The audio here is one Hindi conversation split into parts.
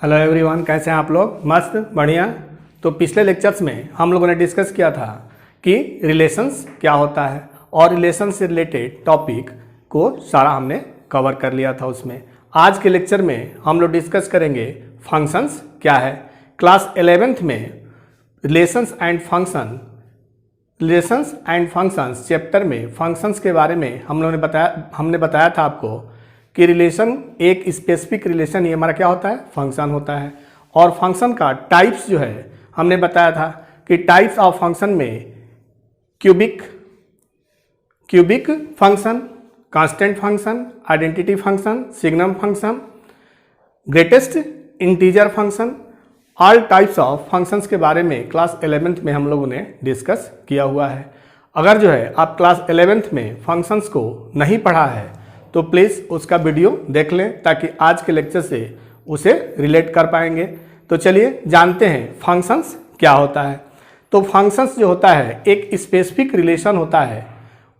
हेलो एवरीवन, कैसे हैं आप लोग? मस्त, बढ़िया। तो पिछले लेक्चर्स में हम लोगों ने डिस्कस किया था कि रिलेशंस क्या होता है और रिलेशन से रिलेटेड टॉपिक को सारा हमने कवर कर लिया था उसमें। आज के लेक्चर में हम लोग डिस्कस करेंगे फंक्शंस क्या है। क्लास 11th में रिलेशंस एंड फंक्शंस चैप्टर में फंक्शंस के बारे में हमने बताया था आपको कि रिलेशन एक स्पेसिफिक रिलेशन, ये हमारा क्या होता है? फंक्शन होता है। और फंक्शन का टाइप्स जो है हमने बताया था कि टाइप्स ऑफ फंक्शन में cubic function, constant function, identity function, signum function, greatest integer function, all types of functions के बारे में क्लास 11th में हम लोगों ने डिस्कस किया हुआ है। अगर जो है आप क्लास 11th में फंक्शंस को नहीं पढ़ा है तो प्लीज़ उसका वीडियो देख लें ताकि आज के लेक्चर से उसे रिलेट कर पाएंगे। तो चलिए जानते हैं फंक्शंस क्या होता है। तो फंक्शंस जो होता है एक स्पेसिफिक रिलेशन होता है,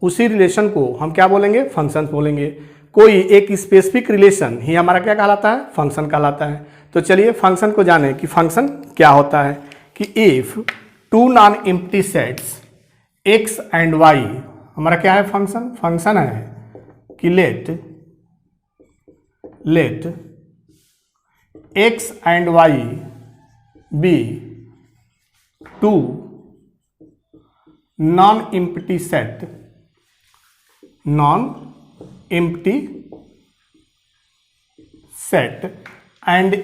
उसी रिलेशन को हम क्या बोलेंगे? फंक्शंस बोलेंगे। कोई एक स्पेसिफिक रिलेशन ही हमारा क्या कहलाता है? फंक्शन कहलाता है। तो चलिए फंक्शन को जाने कि फंक्शन क्या होता है। कि if two non empty sets x and y, हमारा क्या है? फंक्शन है कि let x and y be two non empty set and a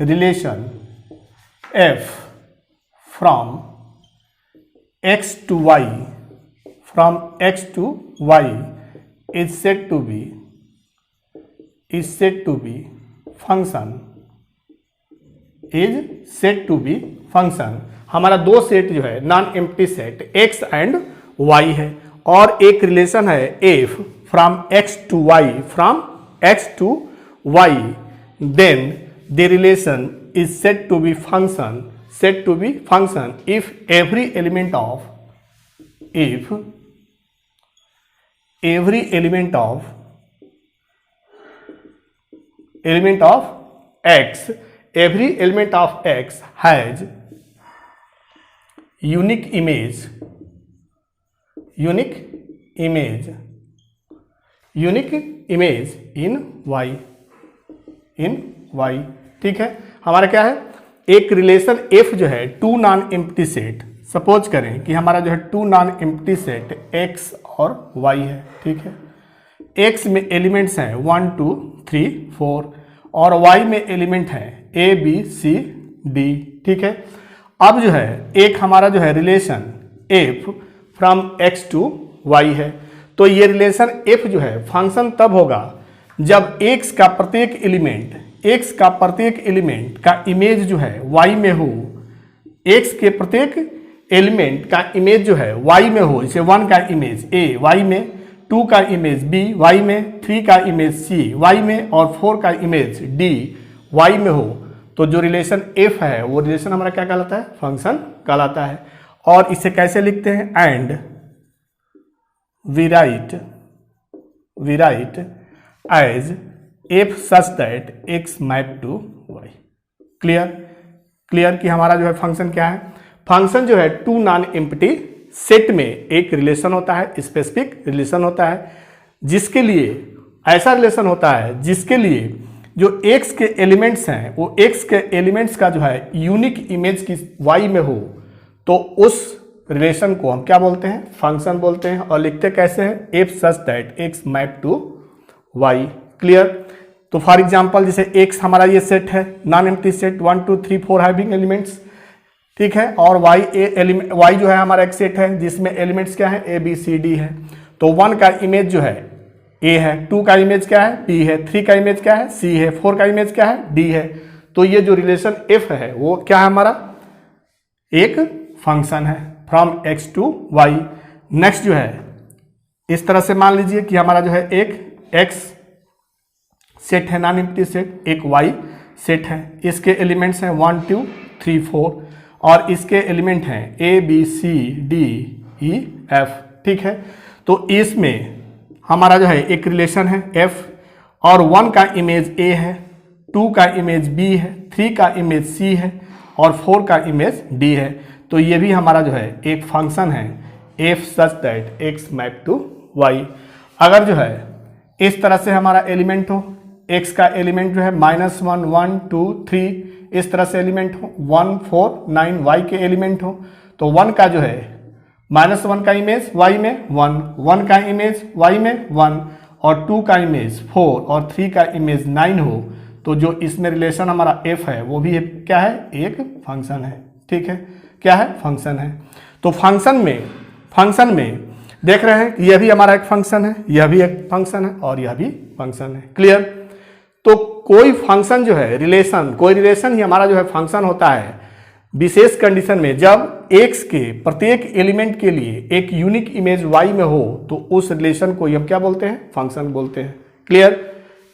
relation f from x to y is said to be function। हमारा दो सेट जो है non empty set x and y है और एक रिलेशन है f from x to y, then the relation is said to be function if every element of x has unique image in y। ठीक है, हमारा क्या है? एक रिलेशन f जो है two non empty set, suppose करें कि हमारा जो है two non empty set x और y है। ठीक है, x में एलिमेंट्स हैं 1 2 3 4 और y में एलिमेंट है a b c d। ठीक है, अब जो है एक हमारा जो है relation f from x to y है। तो ये रिलेशन f जो है फंक्शन तब होगा जब x का प्रत्येक एलिमेंट का इमेज जो है y में हो, x के प्रत्येक एलिमेंट का इमेज जो है y में हो। जैसे 1 का इमेज a y में, 2 का इमेज b y में, 3 का इमेज c y में और 4 का इमेज d y में हो। तो जो रिलेशन f है वो रिलेशन हमारा क्या कहलाता है? फंक्शन कहलाता है। और इसे कैसे लिखते हैं? And we write as f such that x map to y। Clear कि हमारा जो है फंक्शन क्या है? फंक्शन जो है टू नॉन एम्प्टी सेट में एक रिलेशन होता है, स्पेसिफिक रिलेशन होता है, जिसके लिए ऐसा रिलेशन होता है जिसके लिए जो x के एलिमेंट्स हैं वो x के एलिमेंट्स का जो है यूनिक इमेज की y में हो, तो उस रिलेशन को हम क्या बोलते हैं? फंक्शन बोलते हैं। और लिखते कैसे हैं? f such that x map to y। Clear? तो फॉर एग्जांपल जैसे x हमारा ये सेट है non empty set 1 2 3 4 having elements. ठीक है, और y जो है हमारा एक सेट है जिसमें एलिमेंट्स क्या है? a b c d है। तो 1 का इमेज जो है a है, 2 का इमेज क्या है? b है, 3 का इमेज क्या है? c है, 4 का इमेज क्या है? d है। तो ये जो रिलेशन f है वो क्या है? हमारा एक फंक्शन है from x to y। Next जो है इस तरह से मान लीजिए कि हमारा जो है एक x सेट है नॉन एम्प्टी सेट, एक y सेट है, इसके एलिमेंट्स हैं 1 2 3 4 और इसके एलिमेंट हैं a b c d e f। ठीक है, तो इसमें हमारा जो है एक रिलेशन है f और 1 का इमेज ए है, 2 का इमेज बी है, 3 का इमेज सी है और 4 का इमेज डी है। तो ये भी हमारा जो है एक फंक्शन है F such that x map to Y. अगर जो है इस तरह से हमारा एलिमेंट हो, एक्स का एलिमेंट जो है -1 1 2 3 इस तरह से एलिमेंट हो, 1 4 9 वाई के एलिमेंट हो, तो 1 का जो है -1 का इमेज वाई में 1, 1 का इमेज वाई में 1 और 2 का इमेज 4 और 3 का इमेज 9 हो, तो जो इसमें रिलेशन हमारा एफ है वो भी क्या है, एक फंक्शन है। ठीक है, क्या है, फंक्शन है। तो फंक्शन में देख रहे हैं यह भी हमारा एक फंक्शन है, यह भी एक फंक्शन है और यह भी फंक्शन है। क्लियर। तो कोई फंक्शन जो है कोई रिलेशन ही हमारा जो है फंक्शन होता है विशेष कंडीशन में, जब x के प्रत्येक एलिमेंट के लिए एक यूनिक इमेज y में हो, तो उस रिलेशन को हम क्या बोलते हैं, फंक्शन बोलते हैं। क्लियर।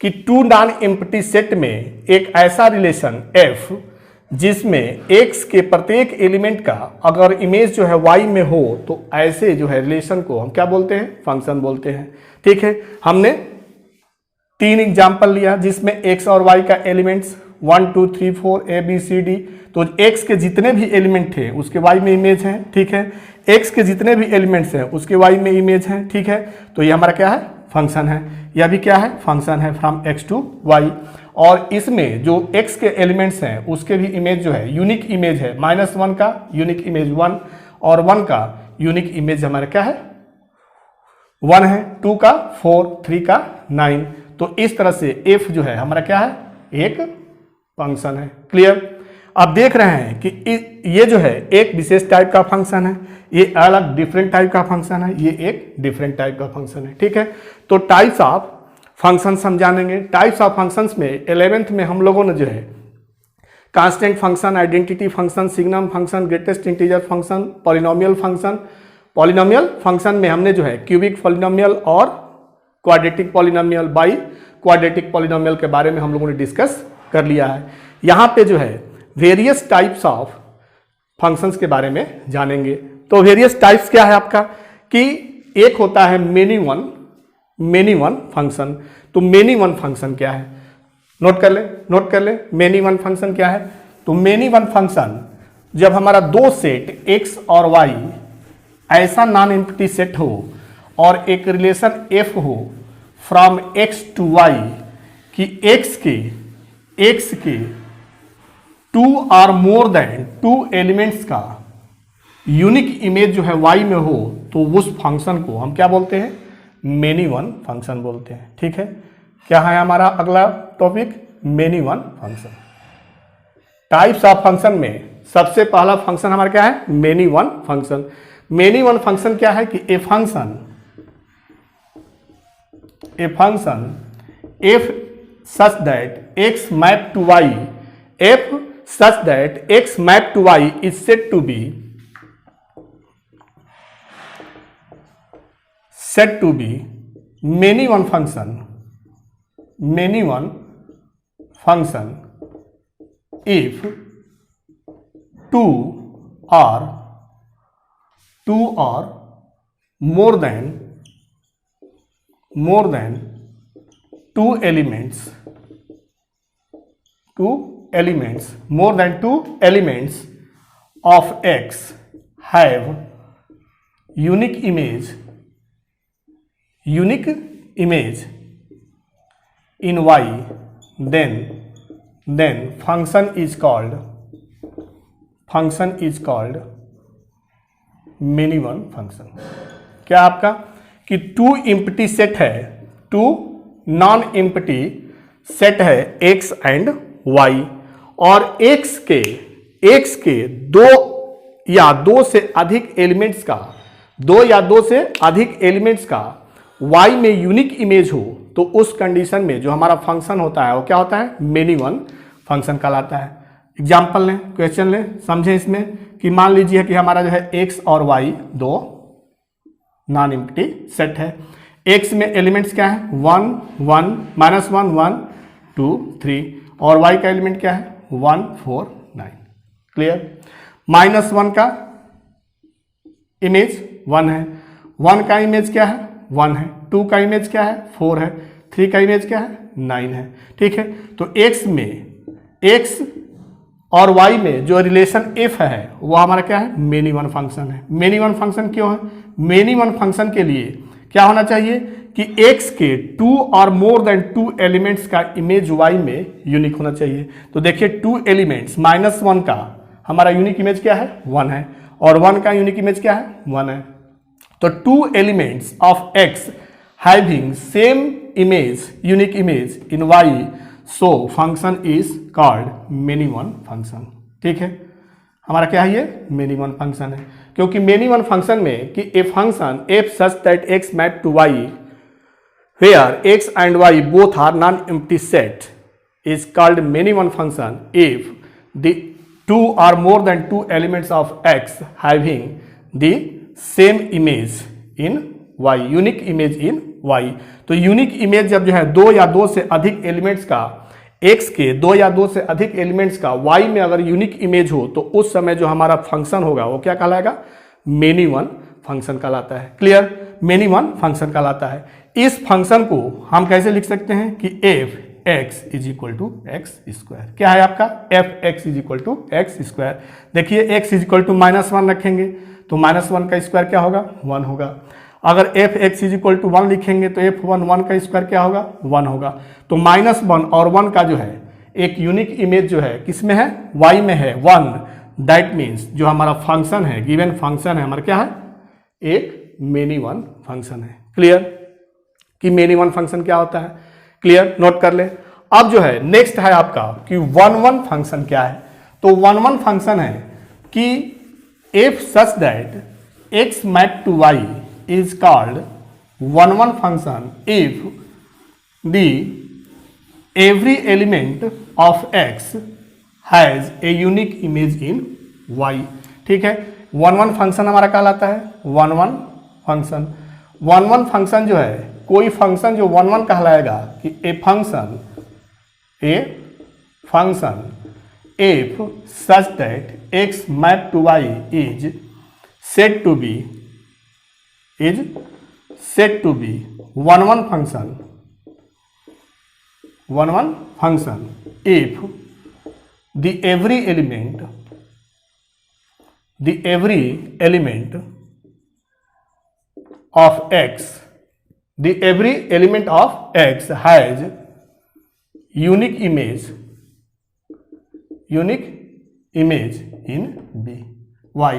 कि टू नॉन एम्प्टी सेट में एक ऐसा रिलेशन f जिसमें x के प्रत्येक एलिमेंट का अगर इमेज जो है y में हो, तो ऐसे जो है रिलेशन को हम क्या बोलते हैं, फंक्शन बोलते हैं। ठीक है, हमने 3 एग्जाम्पल लिया जिसमें x और y का elements 1 2 3 4 a b c d, तो x के जितने भी एलिमेंट थे उसके y में इमेज है। ठीक है, x के जितने भी एलिमेंट्स हैं उसके y में इमेज है। ठीक है, तो ये हमारा क्या है, फंक्शन है। यह भी क्या है, फंक्शन है फ्रॉम x टू y। और इसमें जो x के एलिमेंट्स हैं उसके भी इमेज जो है यूनिक इमेज है, -1 का यूनिक इमेज 1 और 1 का यूनिक इमेज हमारा क्या है, 1 है, 2 का 4, 3 का 9। तो इस तरह से f जो है हमारा क्या है, एक फंक्शन है। क्लियर। अब देख रहे हैं कि ये जो है एक विशेष टाइप का फंक्शन है, ये अलग डिफरेंट टाइप का फंक्शन है, ये एक डिफरेंट टाइप का फंक्शन है। ठीक है, तो टाइप्स ऑफ फंक्शन हम जानेंगे। टाइप्स ऑफ फंक्शंस में 11th में हम लोगों ने जो है constant function, identity function, signum function, greatest integer function, polynomial function. Polynomial function में हमने जो है क्यूबिक पॉलिनोमियल और quadratic polynomial, by quadratic polynomial के बारे में हम लोगों ने डिस्कस कर लिया है। यहाँ पे जो है वेरियस टाइप्स ऑफ फंक्शंस के बारे में जानेंगे। तो वेरियस टाइप्स क्या है आपका, कि एक होता है मेनी वन फंक्शन। तो मेनी वन फंक्शन क्या है, नोट कर ले मेनी वन फंक्शन क्या है। तो मेनी वन फंक्शन जब हमारा दो सेट x और y ऐसा नॉन एम्प्टी सेट हो और एक रिलेशन f हो फ्रॉम x टू y, कि x के 2 और मोर देन 2 एलिमेंट्स का यूनिक इमेज जो है y में हो, तो उस फंक्शन को हम क्या बोलते हैं, मेनी वन फंक्शन बोलते हैं। ठीक है, क्या है हमारा अगला topic, many one function. Types of function में सबसे पहला फंक्शन हमारा क्या है, many one function. Many one function क्या है कि a function f such that x map to y, f such that x map to y is said to be many one function if two or more than two elements of x have unique image in y, then function is called many one function। क्या आपका कि टू एम्प्टी सेट है, टू नॉन एम्प्टी सेट है x एंड y, और x के दो या दो से अधिक एलिमेंट्स का y में यूनिक इमेज हो, तो उस कंडीशन में जो हमारा फंक्शन होता है वो क्या होता है, मेनी वन फंक्शन कहलाता है। एग्जाम्पल लें, क्वेश्चन लें, समझें इसमें कि मान लीजिए कि हमारा जो है x और y दो नॉन एम्प्टी सेट है। x में एलिमेंट्स क्या है, 1 1 -1 1 2 3, और y का एलिमेंट क्या है, 1 4 9। क्लियर। -1 का इमेज 1 है, 1 का इमेज क्या है, 1 है, 2 का इमेज क्या है, 4 है, 3 का इमेज क्या है, 9 है। ठीक है, तो x और y में जो रिलेशन f है वो हमारा क्या है, मेनी वन फंक्शन है। मेनी वन फंक्शन क्यों है, मेनी वन फंक्शन के लिए क्या होना चाहिए कि x के 2 और मोर देन 2 एलिमेंट्स का इमेज y में यूनिक होना चाहिए। तो देखिए 2 एलिमेंट्स -1 का हमारा यूनिक इमेज क्या है, 1 है, और 1 का यूनिक इमेज क्या है, 1 है। तो 2 elements of x having same image, unique image in y, so function is called many one function। ठीक है, हमारा क्या है ये, मेनी वन फंक्शन है। क्योंकि मेनी वन फंक्शन में कि a function f such that x map to y where x and y both are non-empty set is called many one function if the 2 or more than 2 elements of x having the same image in y, unique image in y। तो यूनिक इमेज जब जो है 2 या 2 से अधिक एलिमेंट्स का x के 2 या 2 से अधिक एलिमेंट्स का y में अगर यूनिक इमेज हो तो उस समय जो हमारा फंक्शन होगा वो क्या कहलाएगा, मेनी वन फंक्शन कहलाता है। क्लियर, मेनी वन फंक्शन कहलाता है। इस फंक्शन को हम कैसे लिख सकते हैं कि f x is equal to X square. क्या है आपका, f x is equal to X square. देखिए x इज इक्वल टू -1 रखेंगे तो -1 का स्क्वायर क्या होगा, 1 होगा। अगर f x is equal to 1 लिखेंगे तो f1 का स्क्वायर क्या होगा, 1 होगा। तो -1 और 1 का जो है एक यूनिक इमेज जो है किस में है, y में है, 1। दैट मीन्स जो हमारा फंक्शन है, गिवन फंक्शन है हमारा क्या है, एक मेनी वन फंक्शन है। क्लियर, कि मेनी वन फंक्शन क्या होता है, क्लियर, नोट कर ले। अब जो है नेक्स्ट है आपका कि 1 फंक्शन क्या है। तो 1 फंक्शन है कि f such that x map to y is called 1 function if the every element of x has a unique image in y। ठीक है, 1 फंक्शन हमारा कहलाता है 1 फंक्शन। 1 फंक्शन जो है, कोई फंक्शन जो 1 कहलाएगा कि a function f such that x map to y is said to be 1 function if the every element of x has unique image in b y।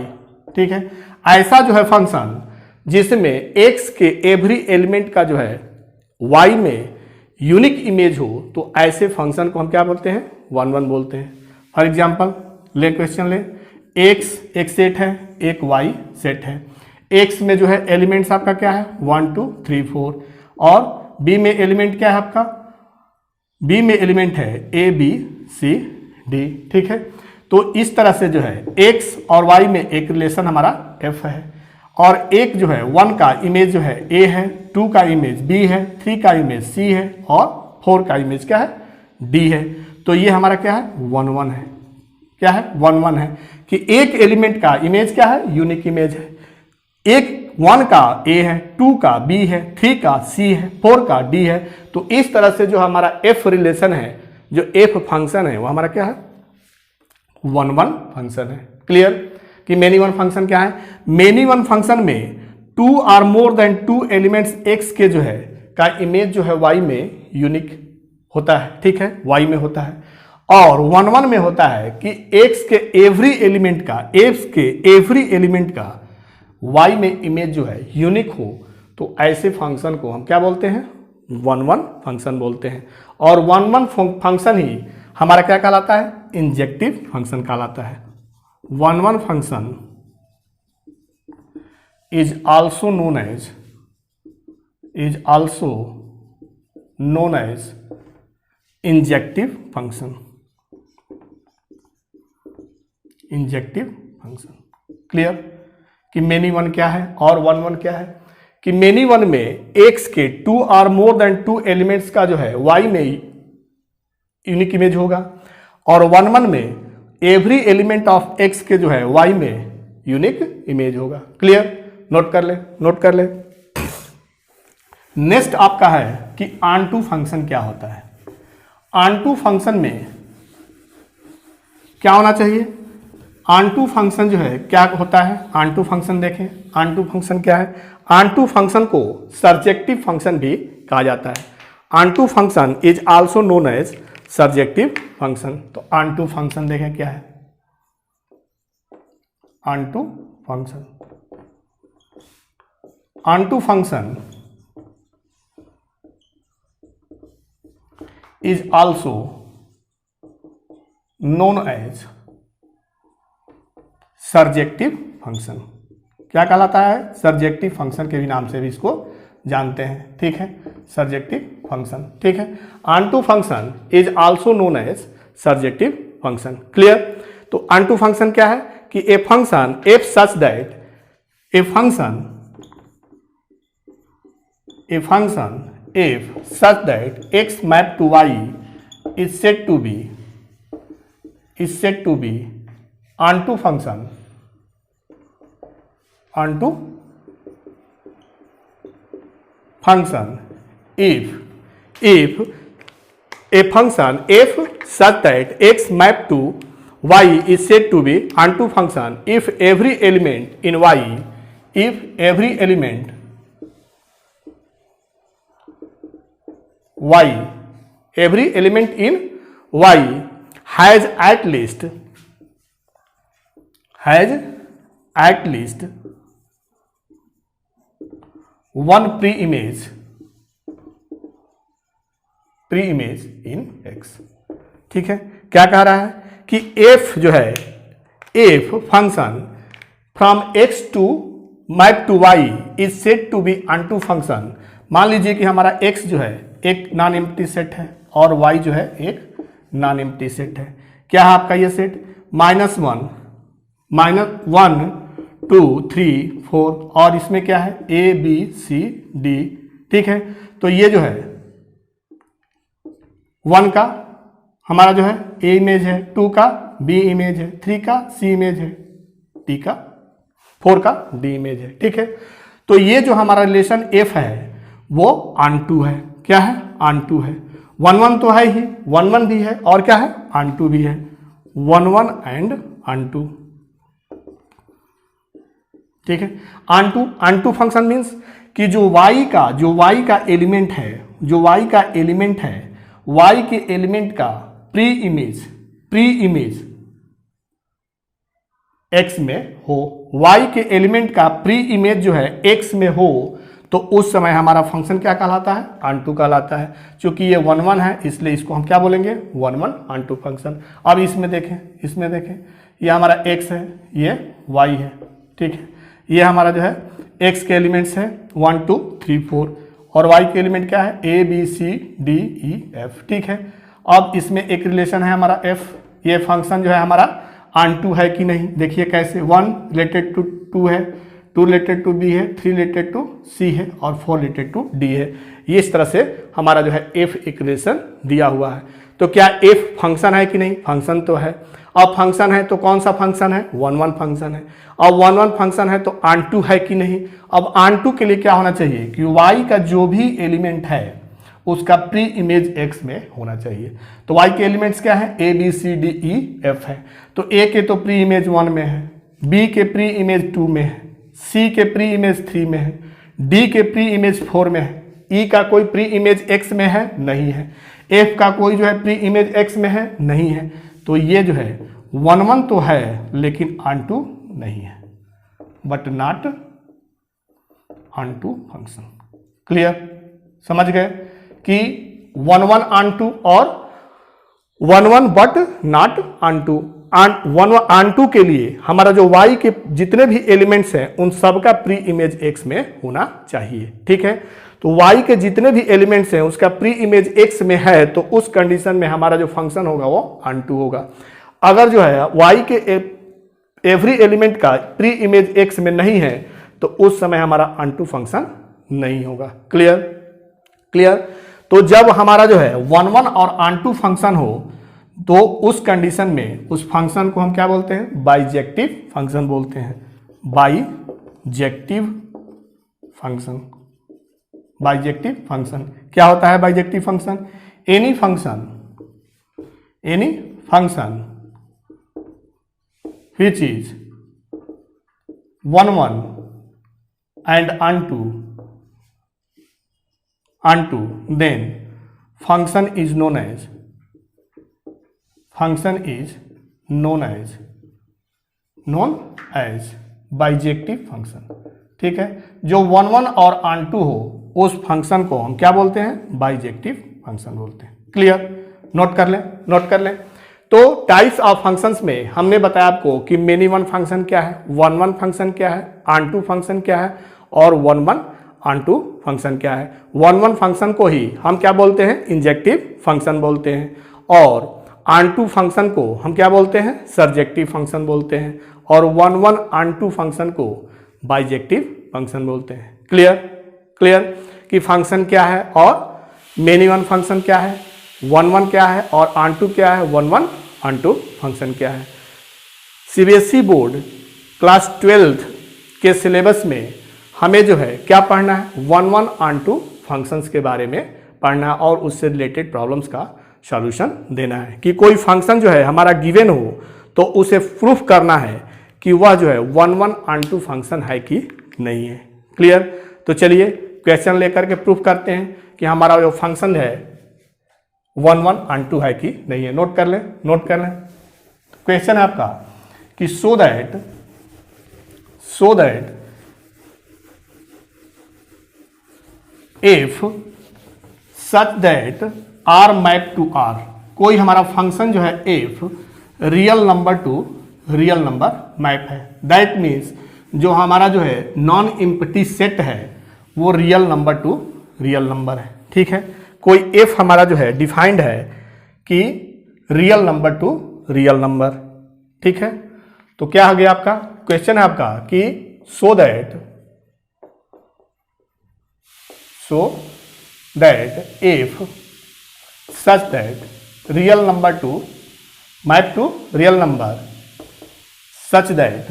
ठीक है, ऐसा जो है फंक्शन जिसमें x के एवरी एलिमेंट का जो है y में यूनिक इमेज हो तो ऐसे फंक्शन को हम क्या बोलते हैं, 1 बोलते हैं। फॉर एग्जांपल ले, क्वेश्चन ले, x एक सेट है, एक y सेट है। x में जो है एलिमेंट्स आपका क्या है, 1 2 3 4, और b में एलिमेंट क्या है आपका, b में एलिमेंट है a b c d। ठीक है, तो इस तरह से जो है x और y में एक रिलेशन हमारा f है, और एक जो है 1 का इमेज जो है a है, 2 का इमेज b है, 3 का इमेज c है, और 4 का इमेज क्या है, d है। तो ये हमारा क्या है, 1 है। क्या है, 1 है कि एक एलिमेंट का इमेज क्या है, यूनिक इमेज है। एक 1 का a है, 2 का b है, 3 का c है, 4 का d है। तो इस तरह से जो हमारा f रिलेशन है, जो f फंक्शन है वो हमारा क्या है, 1 फंक्शन है। क्लियर, कि मेनी वन फंक्शन क्या है, मेनी वन फंक्शन में 2 और मोर देन 2 एलिमेंट्स x के जो है का इमेज जो है y में यूनिक होता है। ठीक है, y में होता है, और 1 में होता है कि x के एवरी एलिमेंट का y में इमेज जो है यूनिक हो तो ऐसे फंक्शन को हम क्या बोलते हैं, 1 फंक्शन बोलते हैं। और 1 फंक्शन ही हमारा क्या कहलाता है, इंजेक्टिव फंक्शन कहलाता है। 1 function is also known as injective function। Clear, कि मेनी वन क्या है और 1 क्या है, कि मेनी वन में x के 2 और मोर देन 2 एलिमेंट्स का जो है y में यूनिक इमेज होगा, और 1 में एवरी एलिमेंट ऑफ x के जो है y में यूनिक इमेज होगा। क्लियर, नोट कर ले। नेक्स्ट आपका है कि ऑन टू फंक्शन क्या होता है। ऑन टू फंक्शन में क्या होना चाहिए? ऑन टू फंक्शन जो है क्या होता है? ऑन टू फंक्शन देखें, ऑन टू फंक्शन क्या है? ऑन टू फंक्शन को सर्जेक्टिव फंक्शन भी कहा जाता है। Onto function is also known as surjective function. तो ऑन टू फंक्शन देखें क्या है? Onto function, onto function is also known as surjective function. क्या कहलाता है? सर्जेक्टिव फंक्शन के भी नाम से भी इसको जानते हैं, ठीक है, सर्जेक्टिव फंक्शन, ठीक है। Onto function is also known as surjective function. Clear? तो ऑन टू फंक्शन क्या है कि a function f such that a function f such that x map to y is said to be onto function, onto function if a function f such that x map to y is said to be onto function if every element in y has at least one pre-image in X। ठीक है, क्या कह रहा है कि f जो है, f function from x to map to y is said to be onto function. मान लीजिए कि हमारा x जो है एक नॉन एम्प्टी सेट है और y जो है एक नॉन एम्प्टी सेट है। क्या है आपका ये सेट? -1, -1 2 3 4 और इसमें क्या है? A B C D, ठीक है। तो ये जो है 1 का हमारा जो है A इमेज है, 2 का B इमेज है, 3 का C इमेज है, 4 का D इमेज है, ठीक है। तो ये जो हमारा रिलेशन F है वो ऑन टू है। क्या है? ऑन टू है। 1 1 तो है ही, 1 1 भी है और क्या है? ऑन टू भी है, 1 1 एंड ऑन टू, ठीक है। ऑन टू फंक्शन मीन्स कि जो y का एलिमेंट है, y के एलिमेंट का प्री इमेज x में हो, y के एलिमेंट का प्री इमेज जो है x में हो, तो उस समय हमारा फंक्शन क्या कहलाता है? ऑन टू कहलाता है। क्योंकि ये 1 1 है इसलिए इसको हम क्या बोलेंगे? 1 1 ऑन टू फंक्शन। अब इसमें देखें ये हमारा x है, ये y है, ठीक है। ये हमारा जो है x के एलिमेंट्स है 1 2 3 4 और y के एलिमेंट क्या है? A B C D E F, ठीक है। अब इसमें एक रिलेशन है हमारा f। ये फंक्शन जो है हमारा ऑन टू है कि नहीं? देखिए कैसे, 1 रिलेटेड टू 2 है, 2 रिलेटेड टू B है, 3 रिलेटेड टू C है और 4 रिलेटेड टू D है। ये इस तरह से हमारा जो है f एक रिलेशन दिया हुआ है। तो क्या f फंक्शन है कि नहीं? फंक्शन तो है। अब फंक्शन है तो कौन सा फंक्शन है? 1 1 फंक्शन है। अब 1 1 फंक्शन है तो ऑन टू है कि नहीं? अब ऑन टू के लिए क्या होना चाहिए कि y का जो भी एलिमेंट है उसका प्री इमेज x में होना चाहिए। तो y के एलिमेंट्स क्या है? A B C D E F है। तो A के तो प्री इमेज 1 में है, B के प्री इमेज 2 में है, C के प्री इमेज 3 में है, D के प्री इमेज 4 में है, E का कोई प्री इमेज x में है? नहीं है। F का कोई जो है प्री इमेज x में है? नहीं है। तो ये जो है 1 1 तो है लेकिन ऑन टू नहीं है, but not onto function. Clear? समझ गए कि 1 1 ऑन टू और 1 1 but not onto. 1 onto के लिए हमारा जो y के जितने भी एलिमेंट्स हैं उन सब का प्री इमेज x में होना चाहिए, ठीक है। तो y के जितने भी एलिमेंट्स हैं उसका प्री इमेज x में है तो उस कंडीशन में हमारा जो फंक्शन होगा वो ऑन टू होगा। अगर जो है y के एवरी एलिमेंट का प्री इमेज x में नहीं है तो उस समय हमारा ऑन टू फंक्शन नहीं होगा। क्लियर? तो जब हमारा जो है 1 1 और ऑन टू फंक्शन हो तो उस कंडीशन में उस फंक्शन को हम क्या बोलते हैं? बाइजेक्टिव फंक्शन बोलते हैं। बाइजेक्टिव फंक्शन क्या होता है? Bijective function any function any function which is 1 1 and unto then function is known as bijective function. ठीक है, जो 1 1 और onto हो उस फंक्शन को हम क्या बोलते हैं? बाइजेक्टिव फंक्शन बोलते हैं। क्लियर? नोट कर लें। तो टाइप्स ऑफ फंक्शंस में हमने बताया आपको कि मेनी वन फंक्शन क्या है, 1 1 फंक्शन क्या है, onto फंक्शन क्या है और 1 1 onto फंक्शन क्या है। 1 1 फंक्शन को ही हम क्या बोलते हैं? इंजेक्टिव फंक्शन बोलते हैं, और onto फंक्शन को हम क्या बोलते हैं? सर्जेक्टिव फंक्शन बोलते हैं, और 1 1 onto फंक्शन को बाइजेक्टिव फंक्शन बोलते हैं। क्लियर कि फंक्शन क्या है और मेनी वन फंक्शन क्या है, 1 1 क्या है और onto क्या है, 1 1 onto फंक्शन क्या है। सीबीएसई बोर्ड क्लास 12th के सिलेबस में हमें जो है क्या पढ़ना है? 1 1 onto फंक्शंस के बारे में पढ़ना है और उससे रिलेटेड प्रॉब्लम्स का सॉल्यूशन देना है कि कोई फंक्शन जो है हमारा गिवन हो तो उसे प्रूफ करना है कि वह जो है 1 1 onto फंक्शन है कि नहीं है। क्लियर? तो चलिए क्वेश्चन लेकर के प्रूफ करते हैं कि हमारा जो फंक्शन है 1 1 onto है कि नहीं है। नोट कर लें। क्वेश्चन है आपका कि so that if such that R map to R, कोई हमारा फंक्शन जो है if real number to real number map है, दैट मीन्स जो हमारा जो है नॉन एम्प्टी सेट है वो real number to real number है। ठीक है, कोई एफ हमारा जो है डिफाइंड है कि real number to real number. ठीक है, तो क्या हो गया आपका क्वेश्चन है आपका कि so that if such that real number to map to real number such that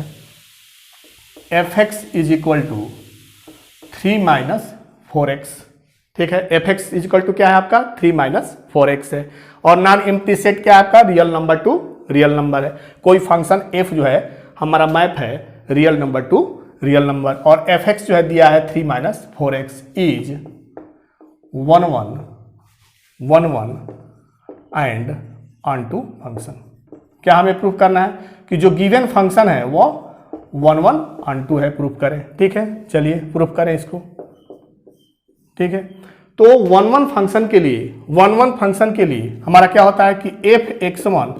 fx is equal to 3 - 4x। ठीक है, fx इज इक्वल टू क्या है आपका? 3 - 4x है, और नॉन एम्प्टी सेट क्या है आपका? Real number to real number है। कोई फंक्शन f जो है हमारा मैप है real number to real number, और fx जो है दिया है 3 - 4x is 1 1 and onto function. क्या हमें प्रूफ करना है कि जो गिवन फंक्शन है वो 1 1 onto है, प्रूफ करें। ठीक है, चलिए प्रूफ करें इसको। ठीक है, तो 1 1 फंक्शन के लिए हमारा क्या होता है कि fx1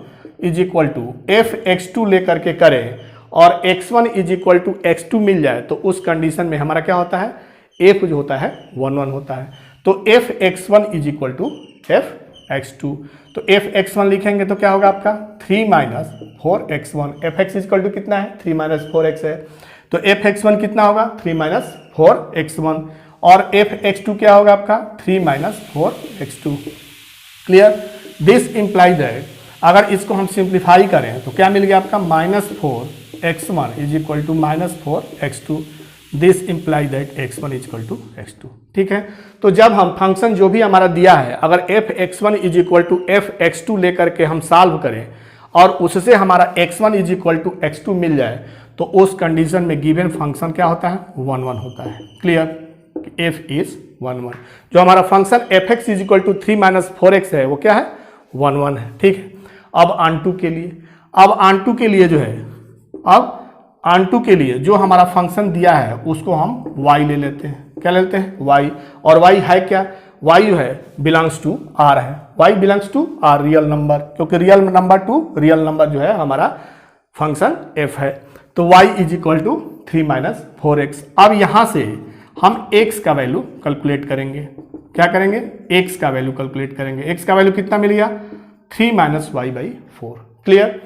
is equal to fx2 लेकर के करें और x1 is equal to x2 मिल जाए तो उस कंडीशन में हमारा क्या होता है? f जो होता है 1 1 होता है। तो fx1 is equal to fx2, तो fx1 लिखेंगे तो क्या होगा आपका? 3 - 4x1। fx इक्वल टू कितना है? 3 - 4x है, तो fx1 कितना होगा? 3 - 4x1, और fx2 क्या होगा आपका? 3 - 4x2। Clear? This imply that अगर इसको हम सिंप्लीफाई करें तो क्या मिल गया आपका? -4x1 is equal to -4x2। This imply that x1 is equal to x2। ठीक है, तो जब हम फंक्शन जो भी हमारा दिया है अगर fx1 is equal to fx2 लेकर के हम सॉल्व करें और उससे हमारा x1 is equal to x2 मिल जाए तो उस कंडीशन में गिवन फंक्शन क्या होता है? 1 1 होता है। क्लियर? f is 1 1। जो हमारा function fx is equal to 3 - 4x है वो क्या है? 1 1 है। ठीक है, अब onto के लिए जो हमारा फंक्शन दिया है उसको हम y ले लेते हैं। क्या लेते हैं? y, और y है क्या? y जो है बिलोंग्स टू r है, y belongs to r real number, क्योंकि real number to real number जो है हमारा फंक्शन f है। तो y is equal to 3 - 4x। अब यहां से हम x का वैल्यू कैलकुलेट करेंगे। क्या करेंगे? x का वैल्यू कैलकुलेट करेंगे। x का वैल्यू कितना मिल गया? 3 - y/4। क्लियर?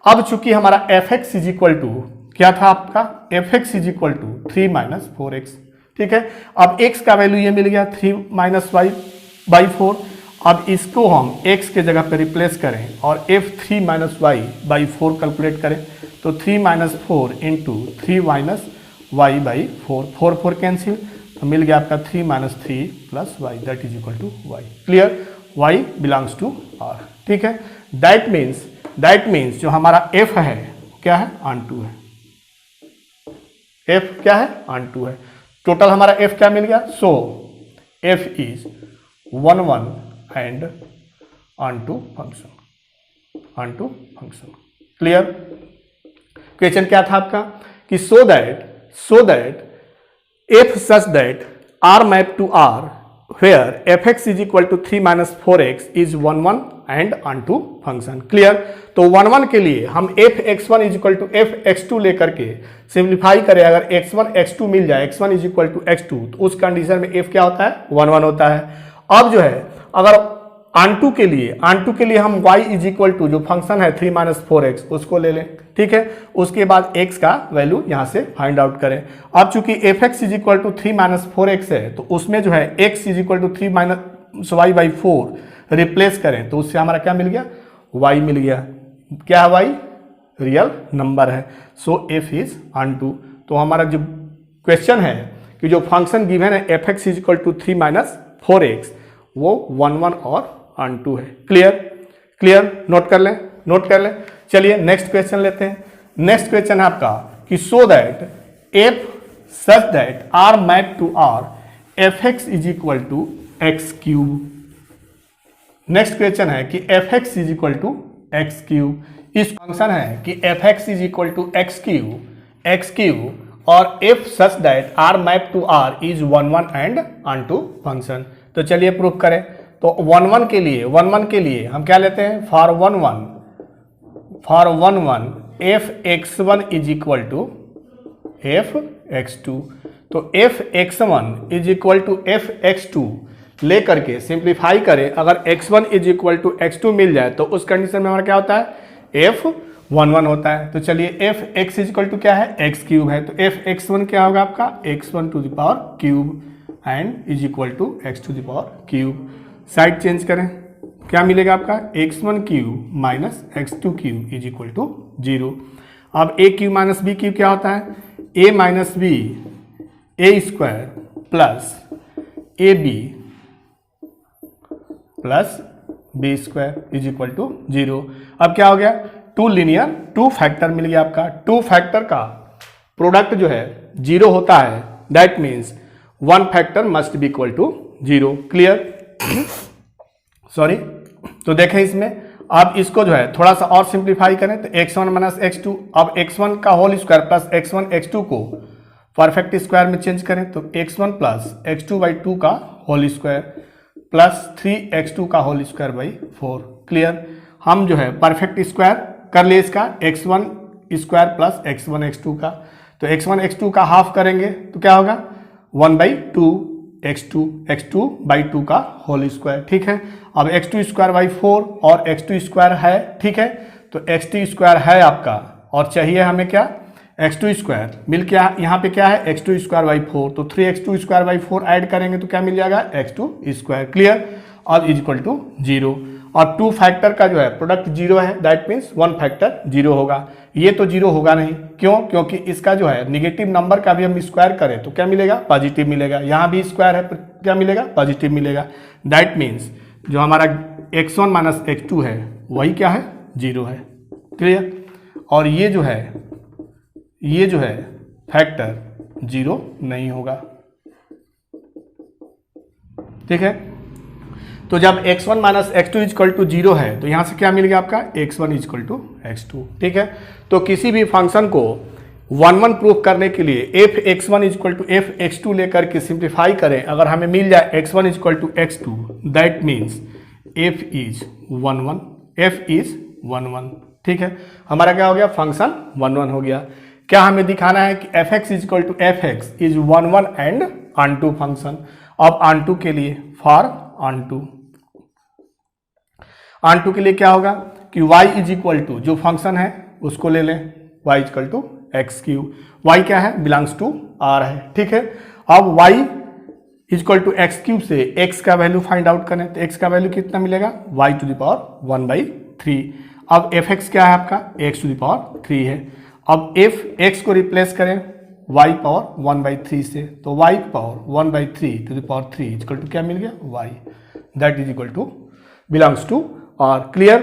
अब चूंकि हमारा fx इज इक्वल टू क्या था आपका? fx is equal to 3 - 4x। ठीक है, अब x का वैल्यू ये मिल गया 3 - y/4। अब इसको हम x के जगह पे रिप्लेस करें और f3 - y/4 कैलकुलेट करें तो 3 - 4 इंटू 3 - y/4, 4 4 कैंसिल, तो मिल गया आपका 3 - 3 + y that is equal to y। Clear? y belongs to r। ठीक है, दैट मीन्स जो हमारा f है क्या है, ऑन2 है। f क्या है, ऑन2 है। टोटल हमारा f क्या मिल गया, so f is 1 1 and onto function. Clear. Question क्या था आपका कि so that f such that r map to r where fx is equal to 3 minus 4x is 1 1 and onto function. Clear. तो 1 1 के लिए हम fx1 is equal to fx2 लेकर के सिंप्लीफाई करें, अगर x1 x2 मिल जाए, x1 is equal to x2, तो उस कंडीशन में f क्या होता है, 1 1 होता है। अब जो है अगर ऑन2 के लिए हम y इज इक्वल टू जो फंक्शन है 3 माइनस 4x उसको ले लें, ठीक है। उसके बाद x का वैल्यू यहां से फाइंड आउट करें। अब चूंकि fx is equal to 3 minus 4x है, तो उसमें जो है x is equal to 3 minus y by 4 replace करें, तो उससे हमारा क्या मिल गया, y मिल गया। क्या है y, रियल नंबर है। सो f इज ऑन2। तो हमारा जो क्वेश्चन है कि जो फंक्शन गिवन है fx is equal to 3 minus 4x वो 1 1 और ऑन2 है। क्लियर। नोट कर लें। चलिए नेक्स्ट क्वेश्चन लेते हैं। नेक्स्ट क्वेश्चन है आपका कि so that f such that r map to r fx is equal to x cube. Next question है कि fx is equal to x cube. इस फंक्शन है कि fx is equal to x cube और f such that r map to r is 1 1 and onto function. तो चलिए प्रूफ करें। तो 1 1 के लिए हम क्या लेते हैं, for 1 1 fx1 is equal to fx2। तो fx1 is equal to fx2 लेकर के सिंप्लीफाई करें, अगर x1 is equal to x2 मिल जाए तो उस कंडीशन में हमारा क्या होता है, f11 होता है। तो चलिए fx इज इक्वल टू क्या है, x क्यूब है। तो fx1 क्या होगा आपका, x1 to the power cube and is equal to x to the power cube. Side change करें, क्या मिलेगा आपका, x1 cube minus x2 cube is equal to 0। अब a cube minus b cube क्या होता है, a minus b a square plus a b plus b square is equal to 0। अब क्या हो गया, टू फैक्टर मिल गया आपका। टू फैक्टर का प्रोडक्ट जो है 0 होता है, that means 1 factor must be equal to 0। Clear. Sorry. तो देखें इसमें, अब इसको जो है थोड़ा सा और सिंप्लीफाई करें तो x1 माइनस x2, अब x1 का whole square plus x1 x2 को परफेक्ट स्क्वायर में चेंज करें तो x1 प्लस x2 बाई 2 का होल स्क्वायर प्लस 3x2 का होल स्क्वायर बाई 4। क्लियर। हम जो है परफेक्ट स्क्वायर कर ले इसका, x1 square plus x1 x2 का, तो x1 x2 का हाफ करेंगे तो क्या होगा, 1 बाई 2 x2 बाई 2 का होल स्क्वायर। ठीक है। अब x2 स्क्वायर बाई 4 और x2 स्क्वायर है, ठीक है। तो x2 स्क्वायर है आपका और चाहिए हमें क्या, x2 स्क्वायर मिल के यहाँ पे क्या है, x2 स्क्वायर बाई 4, तो 3x2 स्क्वायर बाई 4 ऐड करेंगे तो क्या मिल जाएगा, x2 स्क्वायर। क्लियर। अब इज इक्वल टू 0 और 2 फैक्टर का जो है प्रोडक्ट 0 है, दैट मीन्स 1 फैक्टर 0 होगा। ये तो 0 होगा नहीं, क्यों, क्योंकि इसका जो है निगेटिव नंबर का भी हम स्क्वायर करें तो क्या मिलेगा, पॉजिटिव मिलेगा। यहाँ भी स्क्वायर है, क्या मिलेगा, पॉजिटिव मिलेगा। दैट मीन्स जो हमारा x1 माइनस x2 है वही क्या है, 0 है। क्लियर। और ये जो है फैक्टर 0 नहीं होगा। ठीक है। तो जब x1 minus x2 equal to 0 है तो यहां से क्या मिल गया आपका, x1 इजक्वल टू x2। ठीक है। तो किसी भी फंक्शन को 1 1 प्रूफ करने के लिए fx1 इजक्वल टू fx2 लेकर के सिंप्लीफाई करें, अगर हमें मिल जाए x1 is equal to x2, that means f is 1 1। ठीक है। हमारा क्या हो गया, फंक्शन 1 1 हो गया। क्या हमें दिखाना है कि fx is equal to fx is 1 1 and onto function. अब ऑन2 के लिए, फॉर ऑन2 के लिए क्या होगा कि y इज इक्वल टू जो फंक्शन है उसको ले लें, y is equal to x cube. y क्या है, बिलोंग्स टू r है। ठीक है। अब y is equal to x cube से x का वैल्यू फाइंड आउट करें तो x का वैल्यू कितना मिलेगा, y to the power 1 by 3। अब fx क्या है आपका, x टू द पावर 3 है। अब x को रिप्लेस करें y पावर 1 बाई 3 से, तो y power 1 by 3 to the power 3 is equal to क्या मिल गया, y, that is equal to belongs to r। Clear.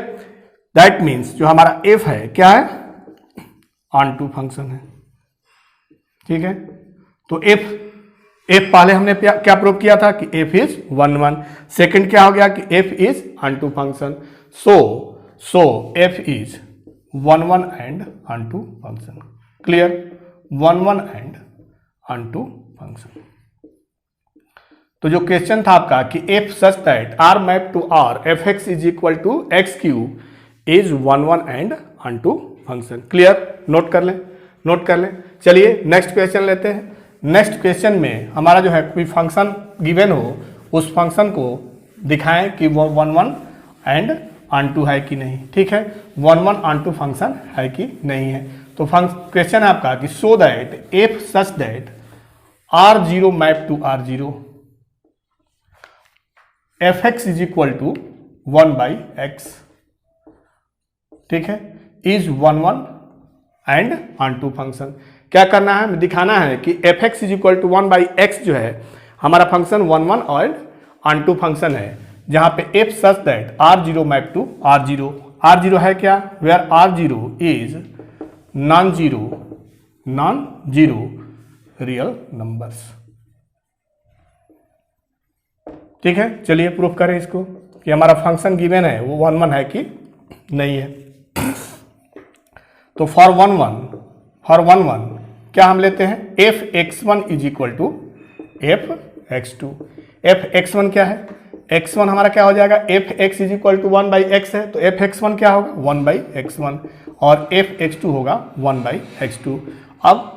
That means जो हमारा एफ है क्या है, ऑन टू फंक्शन है। ठीक है, तो एफ पहले हमने क्या प्रूव किया था कि एफ इज 1 1। सेकंड क्या हो गया कि f is onto function. So f is 1 1 and onto function. Clear, 1 1 and onto function. तो जो क्वेश्चन था आपका कि f such that R map to R f x is equal to x cube is 1 1 and onto function. Clear, note कर लें। चलिए नेक्स्ट क्वेश्चन लेते हैं। नेक्स्ट क्वेश्चन में हमारा जो है कोई फंक्शन गिवन हो, उस फंक्शन को दिखाएं कि वो 1 1 एंड ऑन टू है कि नहीं। ठीक है, 1 1 ऑन टू फंक्शन है कि नहीं है। तो क्वेश्चन है आपका कि so that f such that R0 map to R0 f x is equal to 1 by x. ठीक है, is 1 1 and onto function. क्या करना है, दिखाना है कि f x is equal to 1 by x जो है हमारा फंक्शन 1 1 और ऑन टू फंक्शन है, जहां पे f such that R0 map to R0। R0 है क्या, where R0 is non zero real numbers. ठीक है, चलिए प्रूफ करें इसको कि हमारा फंक्शन गिवन है वो 1 1 है कि नहीं है। तो फॉर 1 1 क्या हम लेते हैं, f x1 is equal to f x2। F x1 क्या है, x1 हमारा क्या हो जाएगा, f x is equal to 1 by x है, तो एफ x1 क्या होगा 1 बाई x1 और एफ x2 होगा 1 बाई x2। अब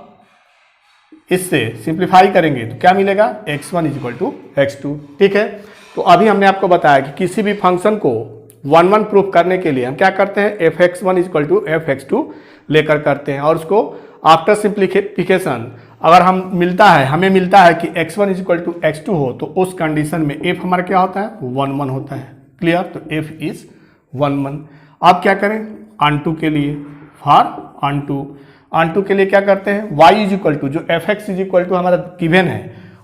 इससे सिंप्लीफाई करेंगे तो क्या मिलेगा, x1 is equal to x2। ठीक है, तो अभी हमने आपको बताया कि किसी भी फंक्शन को 1 1 प्रूफ करने के लिए हम क्या करते हैं, f x1 is equal to f x2 लेकर करते हैं, और उसको आफ्टर सिंप्लीफिकेशन अगर हमें मिलता है कि x1 is equal to x2 हो, तो उस कंडीशन में f हमारा क्या होता है 1 1 होता है। क्लियर, तो f इज 1 1। अब क्या करें, ऑन के लिए फॉर ऑन के लिए क्या करते हैं, y इज इक्वल टू जो f x is equal to हमारा गिवन है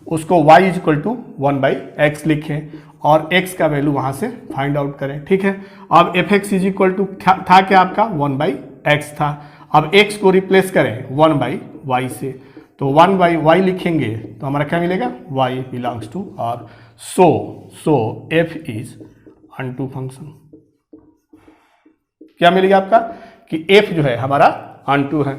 उसको y is equal to 1 by x लिखें और x का वैल्यू वहां से फाइंड आउट करें। ठीक है, अब f x is equal to था क्या आपका 1 बाई एक्स था। अब x को रिप्लेस करें 1 बाई वाई से, तो 1 बाई वाई लिखेंगे तो हमारा क्या मिलेगा, y बिलोंग्स टू r। सो f is onto function. क्या मिलेगा आपका कि f जो है हमारा ऑन टू है।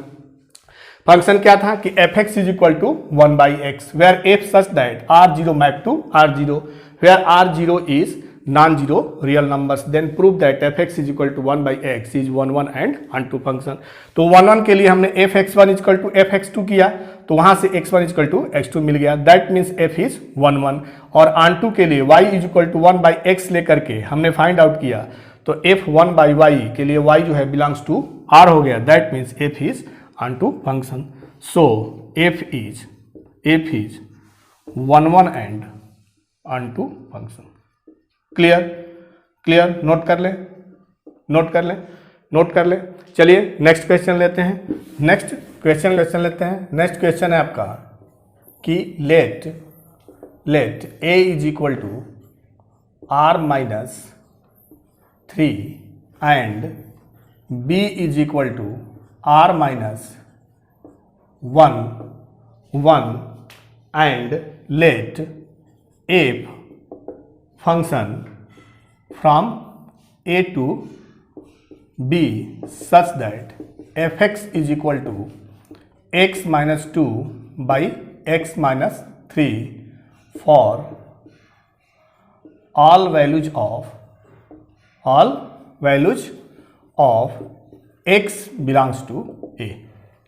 फंक्शन क्या था कि f x is equal to 1 by x, where f such that R0 map to R0, where R0 is non zero real numbers, then prove that f x is equal to 1 by x is 1 1 and onto function. तो 1 1 के लिए हमने f x1 is equal to f x2 किया, तो वहां से x1 is equal to x2 मिल गया, दैट मीन्स f इज 1 1। और ऑन टू के लिए y is equal to 1 by x लेकर के हमने फाइंड आउट किया, तो f 1 बाई वाई के लिए y जो है बिलोंग्स टू r हो गया, दैट means f is onto function. So f is 1 1 and onto function. Clear, note कर ले। चलिए नेक्स्ट क्वेश्चन लेते हैं। नेक्स्ट क्वेश्चन है आपका कि let a is equal to r minus 3 and b is equal to r minus 1 and let f function from a to b such that fx is equal to x minus 2 by x minus 3 for all values of x belongs to a।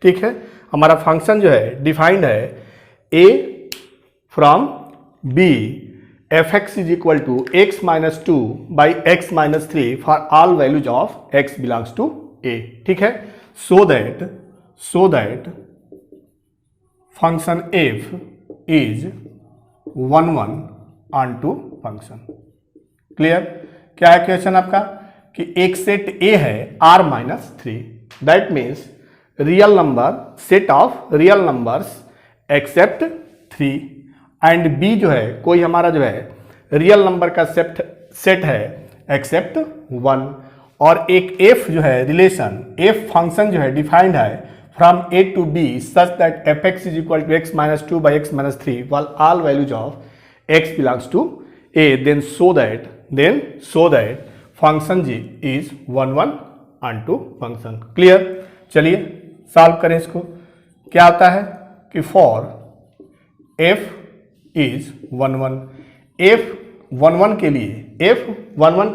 ठीक है, हमारा फंक्शन जो है डिफाइंड है a from b f x is equal to x minus 2 by x minus 3 for all values of x belongs to A. ठीक है, so that function f is 1 1 onto function. Clear, क्या है क्वेश्चन आपका कि एक सेट ए है r minus 3, that means real number set of real numbers accept 3 and b जो है कोई हमारा जो है रियल नंबर का सेट है एक्सेप्ट 1, और एक f जो है रिलेशन, f फंक्शन जो है डिफाइंड है from a to b such that fx is equal to x minus 2 by x minus 3 while all values of x belongs to a, then so that function g is 1 onto function. Clear? चलिए सॉल्व करें इसको। क्या आता है कि फॉर f इज 1 f 11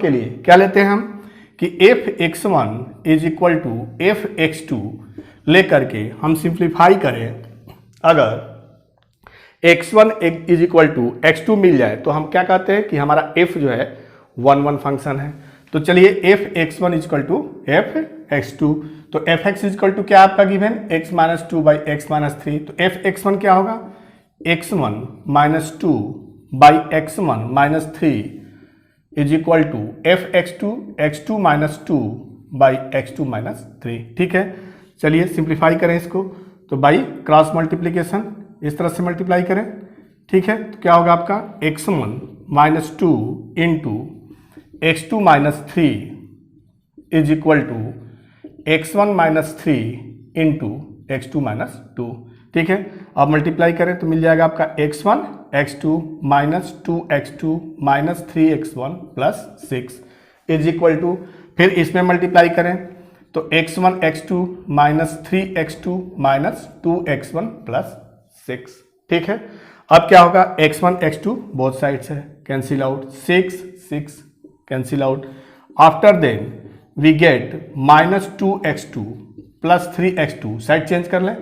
के लिए क्या लेते हैं हम कि f(x1) is equal to f(x2) लेकर के हम सिंप्लीफाई करें, अगर x1 is equal to x2 मिल जाए तो हम क्या कहते हैं कि हमारा f जो है 1 फंक्शन है। तो चलिए f(x1) is equal to f(x2), तो fx इज इक्वल टू क्या आपका given x minus 2 by x minus 3, तो f(x1) क्या होगा x1 minus 2 by x1 minus 3 is equal to f(x2) x2 minus 2 by x2 minus 3। ठीक है, चलिए सिंप्लीफाई करें इसको, तो बाई क्रॉस मल्टीप्लीकेशन इस तरह से मल्टीप्लाई करें। ठीक है, तो क्या होगा आपका x1 minus 2 into x2 minus 3 is equal to x1 minus 3 into x2 minus 2। ठीक है, अब मल्टीप्लाई करें तो मिल जाएगा आपका x1 x2 minus 2x2 minus 3x1 plus 6 is equal to, फिर इसमें मल्टीप्लाई करें तो x1 x2 minus 3x2 minus 2x1 plus 6। ठीक है, अब क्या होगा x1 x2 बोथ साइड से cancel out, 6 cancel out, after then we get minus 2x2 plus 3x2 side change कर लें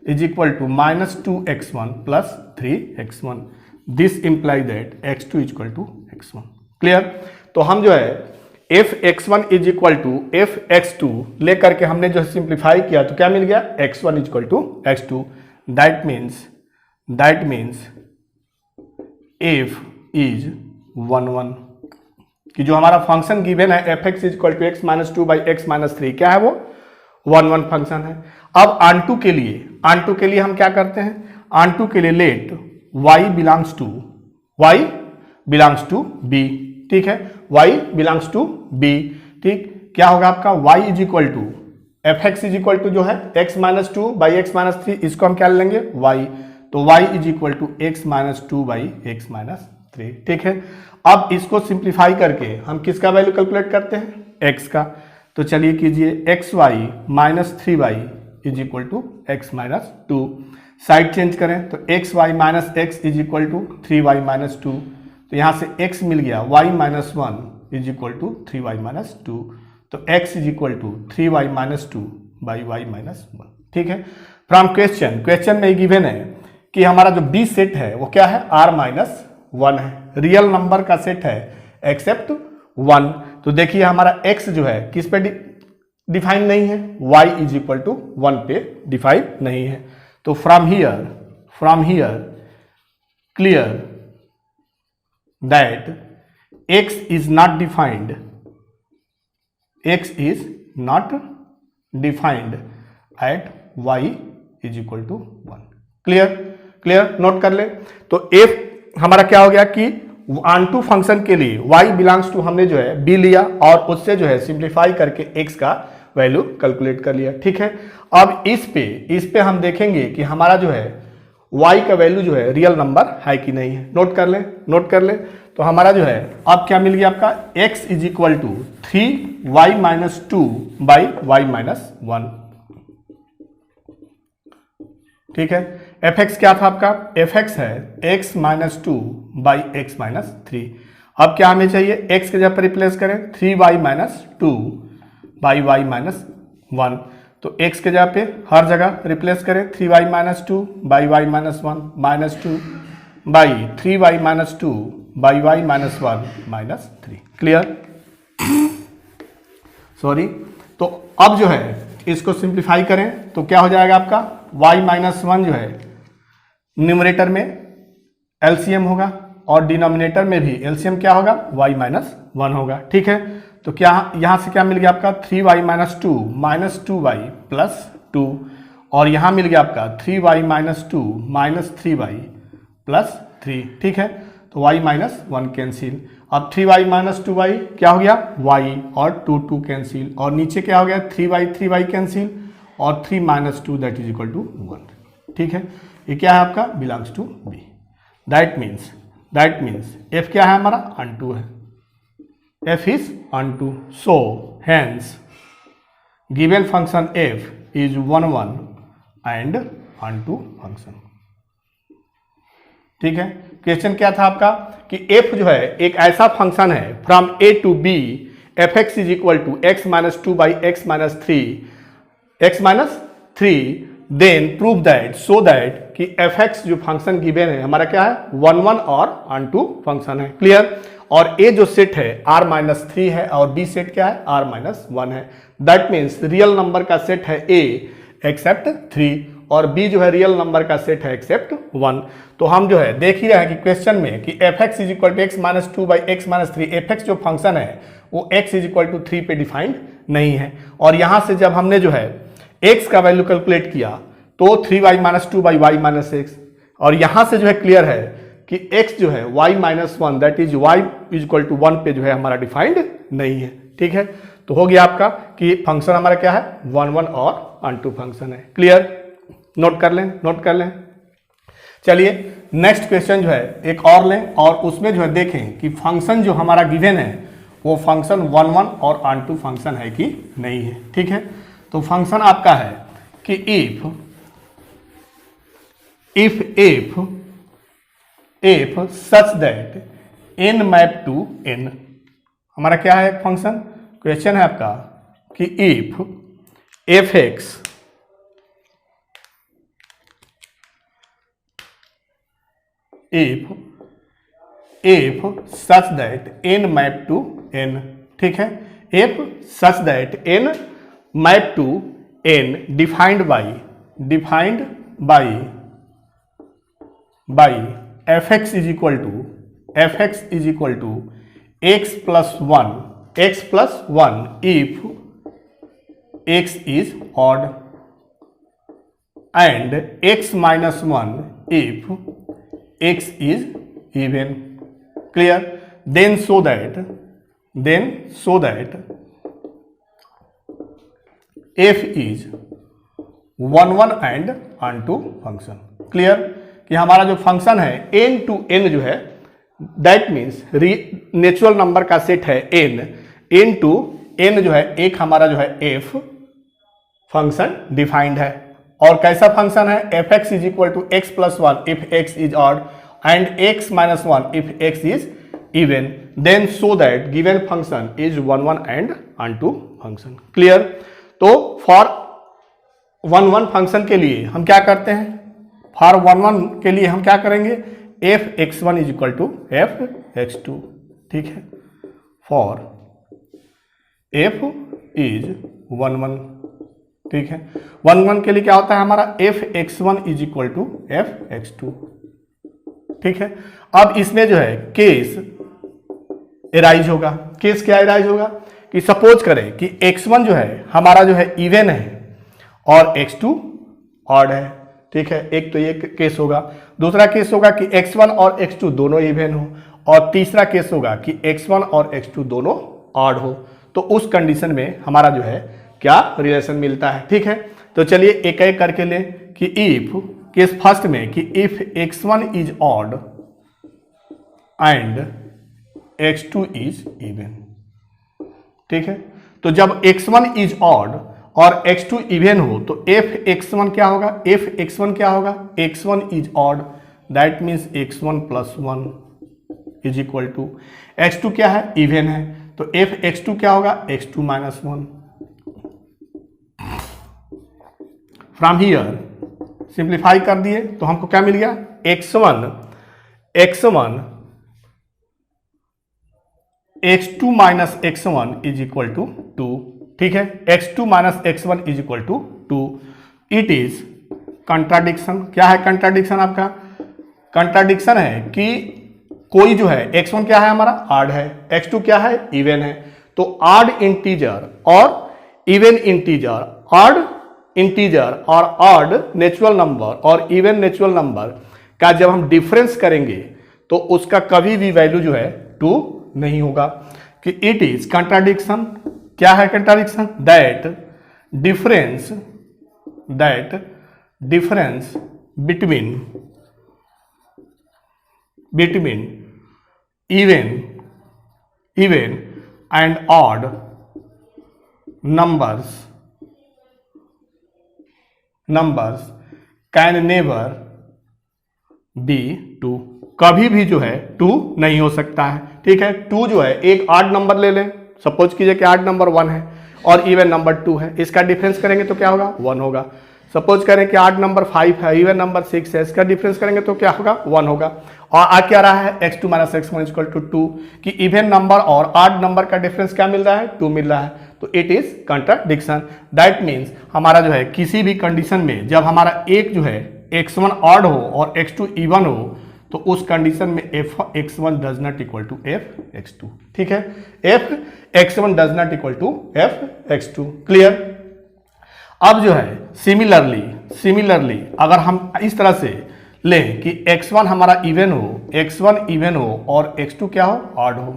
is equal to minus 2x1 plus 3x1, this imply that x2 is equal to x1। Clear? तो हम जो है f(x1) is equal to f(x2) लेकर के हमने जो सिंप्लीफाई किया तो क्या मिल गया x1 is equal to x2, that means f is 1 कि जो हमारा फंक्शन गिवन है fx is equal to x minus 2 by x minus 3 क्या है वो 1 फंक्शन है। अब आंटू के लिए हम क्या करते हैं, आंटू के लिए let y belongs to b। ठीक है, y बिलोंग्स टू b। ठीक, क्या होगा आपका y is equal to fx is equal to जो है x minus 2 by x minus 3, इसको हम क्या लेंगे y, तो y is equal to x minus 2 by x minus 3। ठीक है, अब इसको सिंप्लीफाई करके हम किसका वैल्यू कैलकुलेट करते हैं x का, तो चलिए कीजिए xy minus 3y is equal to x minus 2, side change करें तो xy minus x is equal to 3y minus 2, तो यहाँ से x मिल गया y minus 1 is equal to 3y minus 2, तो x is equal to 3y minus 2 by y minus 1। ठीक है, फ्रॉम क्वेश्चन में गिवन है कि हमारा जो b सेट है वो क्या है r माइनस 1 है, रियल नंबर का सेट है एक्सेप्ट 1। तो देखिए हमारा x जो है किस पे डिफाइन नहीं है, y इज इक्वल टू 1 पे डिफाइन नहीं है। तो from here clear that x is not defined at y is equal to 1। Clear note कर ले। तो f हमारा क्या हो गया कि आंटू फंक्शन के लिए y बिलोंग्स टू हमने जो है b लिया और उससे जो है सिंप्लीफाई करके x का वैल्यू कैलकुलेट कर लिया। ठीक है, अब इस पे हम देखेंगे कि हमारा जो है y का वैल्यू जो है रियल नंबर है कि नहीं है। नोट कर ले तो हमारा जो है अब क्या मिल गया आपका x is equal to 3y minus 2 by y minus 1। ठीक है, fx क्या था आपका, fx है x minus 2 by x minus 3। अब क्या हमें चाहिए, x के जगह पर रिप्लेस करें 3y minus 2 by y minus 1, तो x के जगह पे हर जगह रिप्लेस करें 3y minus 2 by y minus 1 minus 2 by 3y minus 2 by y minus 1 minus 3। Clear? Sorry, तो अब जो है इसको सिंप्लीफाई करें तो क्या हो जाएगा आपका y माइनस 1 जो है न्यूमरेटर में एलसीएम होगा और डिनोमिनेटर में भी एलसीएम क्या होगा y माइनस 1 होगा। ठीक है, तो क्या यहाँ से क्या मिल गया आपका 3y minus 2 minus 2y plus 2 और यहाँ मिल गया आपका 3y minus 2 minus 3y plus 3। ठीक है, तो y माइनस 1 कैंसिल। अब 3y माइनस 2y क्या हो गया y, और 2 कैंसिल, और नीचे क्या हो गया 3y कैंसिल, और 3 minus 2 that is equal to 1। ठीक है, ये क्या है आपका belongs to b. That means f क्या है हमारा अनटू है, f is onto, so hence given function f is 1 1 and onto function. ठीक है, क्वेश्चन क्या था आपका कि f जो है एक ऐसा फंक्शन है from a to b, f x is equal to x minus 2 by x minus three, then prove that so that कि एफ एक्स जो फंक्शन गिवन है हमारा क्या है 1 1 और अनटू फंक्शन है। क्लियर, और a जो सेट है r माइनस 3 है और b सेट क्या है r माइनस 1 है। दैट मीन्स रियल नंबर का सेट है a एक्सेप्ट 3, और b जो है रियल नंबर का सेट है एक्सेप्ट 1। तो हम जो है देख ही रहे हैं कि क्वेश्चन में कि f x is equal to x minus 2 by x minus 3, f x जो फंक्शन है वो x इज इक्वल टू 3 पे डिफाइंड नहीं है। और यहां से जब हमने जो है x का वैल्यू कैलकुलेट किया तो 3y minus 2 by y minus x, और यहां से जो है क्लियर है कि x जो है y minus 1 that is y is equal to 1 पे जो है हमारा डिफाइंड नहीं है। ठीक है, तो हो गया आपका कि फंक्शन हमारा क्या है 1 1 और अनटू फंक्शन है। क्लियर, नोट कर लें। चलिए नेक्स्ट क्वेश्चन जो है एक और लें, और उसमें जो है देखें कि फंक्शन जो हमारा गिवन है वो फंक्शन 1 1 और अनटू फंक्शन है कि नहीं है। ठीक है, तो फंक्शन आपका है कि if such that n map to n, हमारा क्या है फंक्शन, क्वेश्चन है आपका कि if such that n map to n। ठीक है, if such that n map to n defined by f x is equal to x plus one if x is odd and x minus 1 if x is even. Clear, then so that f is 1 1 and onto function. Clear, कि हमारा जो फंक्शन है n टू n जो है दैट मीन्स नेचुरल नंबर का सेट है n टू n जो है एक हमारा जो है f फंक्शन डिफाइंड है। और कैसा फंक्शन है, f x is equal to x plus 1 if x is odd and x minus 1 if x is even, then so that given function is 1 1 and onto function. Clear, तो फॉर 1 1 फंक्शन के लिए हम क्या करते हैं, फॉर 1 1 के लिए हम क्या करेंगे, f x 1 is equal to f x 2। ठीक है, फॉर एफ इज 1 1। ठीक है, 1 1 के लिए क्या होता है हमारा f x 1 is equal to f x 2। ठीक है, अब इसमें जो है केस एराइज होगा। केस क्या एराइज होगा कि सपोज करें कि x1 जो है हमारा जो है इवन है और x2 ऑड है। ठीक है, एक तो ये केस होगा। दूसरा केस होगा कि x1 और x2 दोनों इवन हो, और तीसरा केस होगा कि x1 और x2 दोनों ऑड हो। तो उस कंडीशन में हमारा जो है क्या रिलेशन मिलता है। ठीक है, तो चलिए एक एक करके लें कि इफ केस फर्स्ट में कि if x1 is odd and x2 is even. ठीक है, तो जब x1 इज ऑड और x2 इवन हो तो f x1 क्या होगा, x1 is odd that means x1 plus 1 is equal to x2 क्या है, इवन है, तो f x2 क्या होगा, x2 minus 1। From here simplify कर दिए तो हमको क्या मिल गया, x2 minus x1 is equal to 2। ठीक है, x2 minus x1 is equal to 2। It is contradiction. क्या है कंट्राडिक्शन, आपका कंट्राडिक्शन है कि कोई जो है x1 क्या है हमारा ऑड है, x2 क्या है इवन है, तो ऑड इंटीजर और इवन इंटीजर, ऑड इंटीजर और ऑड नेचुरल नंबर और इवन नेचुरल नंबर का जब हम डिफरेंस करेंगे तो उसका कभी भी वैल्यू जो है 2 नहीं होगा कि इट इज कंट्राडिक्शन। क्या है contradiction? That difference between even and odd numbers can never be 2। कभी भी जो है 2 नहीं हो सकता है। ठीक है, 2 जो है एक ऑड नंबर ले लें, सपोज कीजिए कि ऑड नंबर 1 है और इवन नंबर 2 है, इसका डिफरेंस करेंगे तो क्या होगा? 1 होगा। सपोज करें कि ऑड नंबर 5 है, इवन नंबर 6 है, इसका डिफरेंस करेंगे तो क्या होगा? 1 होगा। और आ क्या रहा है? x2 minus x1 equal to 2 कि इवन नंबर और ऑड नंबर का डिफरेंस क्या मिल रहा है? 2 मिल रहा है। तो it is contradiction. That means हमारा जो है किसी भी कंडीशन में जब हमारा एक जो है x1 ऑड हो और x2 इवन हो तो उस कंडीशन में f(x1) does not equal to f(x2). ठीक है, f(x1) does not equal to f(x2). Clear? अब जो है सिमिलरली अगर हम इस तरह से लें कि x1 हमारा इवन हो और x2 क्या हो? ऑड हो।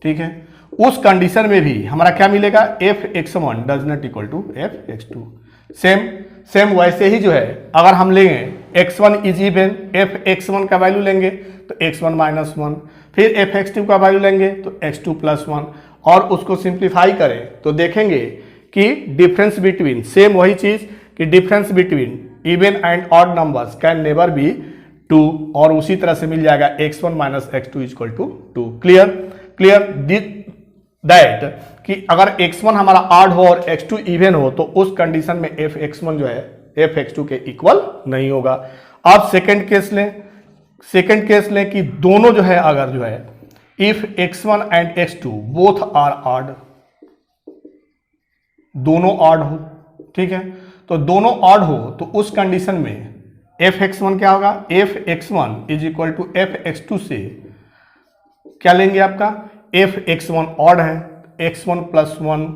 ठीक है, उस कंडीशन में भी हमारा क्या मिलेगा? f(x1) does not equal to f(x2). Same वैसे ही जो है अगर हम लेंगे x1 इज इवन, f(x1) का वैल्यू लेंगे तो x1 माइनस 1, फिर f(x2) का वैल्यू लेंगे तो x2 प्लस 1 और उसको सिंप्लीफाई करें तो देखेंगे कि डिफरेंस बिटवीन, सेम वही चीज कि difference between even and odd numbers can never be 2 और उसी तरह से मिल जाएगा x1 minus x2 equal to 2। Clear that कि अगर x1 हमारा ऑड हो और x2 इवन हो तो उस कंडीशन में f(x1) जो है f(x2) के इक्वल नहीं होगा। अब सेकंड केस लें कि दोनों जो है अगर जो है if x1 and x2 both are odd, दोनों ऑड हो। ठीक है, तो दोनों ऑड हो तो उस कंडीशन में f(x1) क्या होगा? f(x1) is equal to f(x2) से क्या लेंगे? आपका f(x1) ऑड है, x1 प्लस 1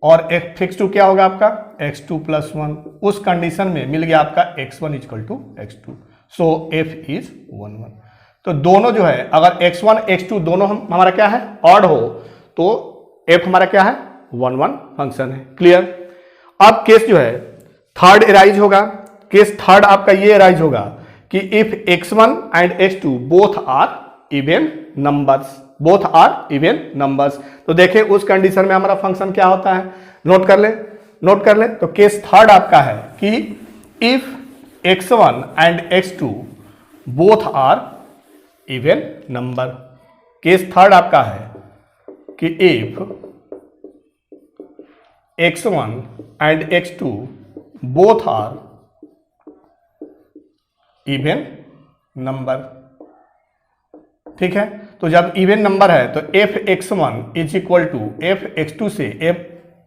और f(x2) क्या होगा आपका? x2 plus 1। उस कंडीशन में मिल गया आपका x1 equal to x2। So f is 1 1। तो दोनों जो है अगर x1 x2 दोनों हमारा क्या है? ऑड हो तो f हमारा क्या है? 1 1 फंक्शन है। क्लियर? अब केस जो है थर्ड एराइज होगा। केस थर्ड आपका ये एराइज होगा कि if x1 and x2 both are even numbers, तो देखें उस कंडीशन में हमारा फंक्शन क्या होता है? नोट कर ले। तो केस थर्ड आपका है कि if x1 and x2 both are even number. Case third आपका है कि if x1 and x2 both are even number. ठीक है, तो जब इवन नंबर है तो f(x1) is equal to f(x2) से f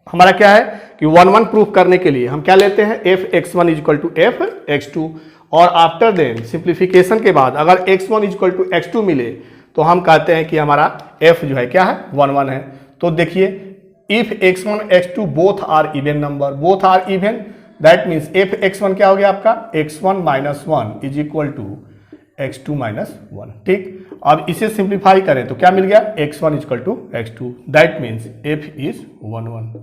हमारा क्या है कि 1 1 प्रूफ करने के लिए हम क्या लेते हैं? f(x1) is equal to f(x2) और आफ्टर देन सिंप्लीफिकेशन के बाद अगर x1 is equal to x2 मिले तो हम कहते हैं कि हमारा f जो है क्या है? 1 1 है। तो देखिए if x1 x2 both are even number, both are even, that means f(x1) क्या हो गया आपका? x1 minus 1 is equal to x2 minus 1। ठीक, अब इसे सिंप्लीफाई करें तो क्या मिल गया? x1 equal to x2, that means f is 1 1।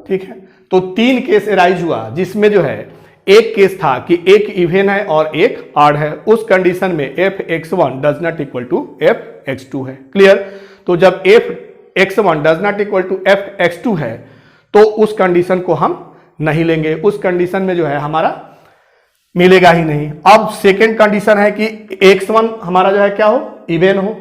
ठीक है, तो 3 केस एराइज हुआ जिसमें जो है एक केस था कि एक इवन है और एक ऑड है। उस कंडीशन में f(x1) does not equal to f(x2) है। क्लियर? तो जब f(x1) does not equal to f(x2) है तो उस कंडीशन को हम नहीं लेंगे, उस कंडीशन में जो है हमारा मिलेगा ही नहीं। अब सेकेंड कंडीशन है कि x1 हमारा जो है क्या हो? इवन हो,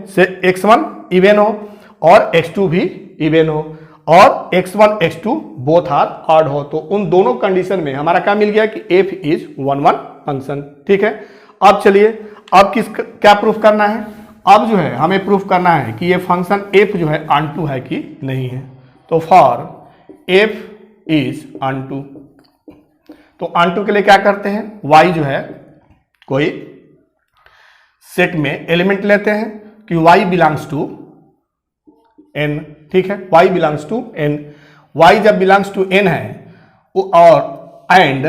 x1 इवन हो और x2 भी इवन हो और x1 x2 both are odd हो। तो उन दोनों कंडीशन में हमारा क्या मिल गया कि f इज 1 1 फंक्शन। ठीक है, अब चलिए अब क्या प्रूफ करना है? अब जो है हमें प्रूफ करना है कि ये फंक्शन f जो है ऑनटू है कि नहीं है। तो फॉर f इज ऑनटू, तो ऑनटू के लिए क्या करते हैं? y जो है कोई सेट में एलिमेंट लेते हैं कि y बिलोंग्स टू n। ठीक है, y belongs to n, y जब बिलोंग्स टू n है और एंड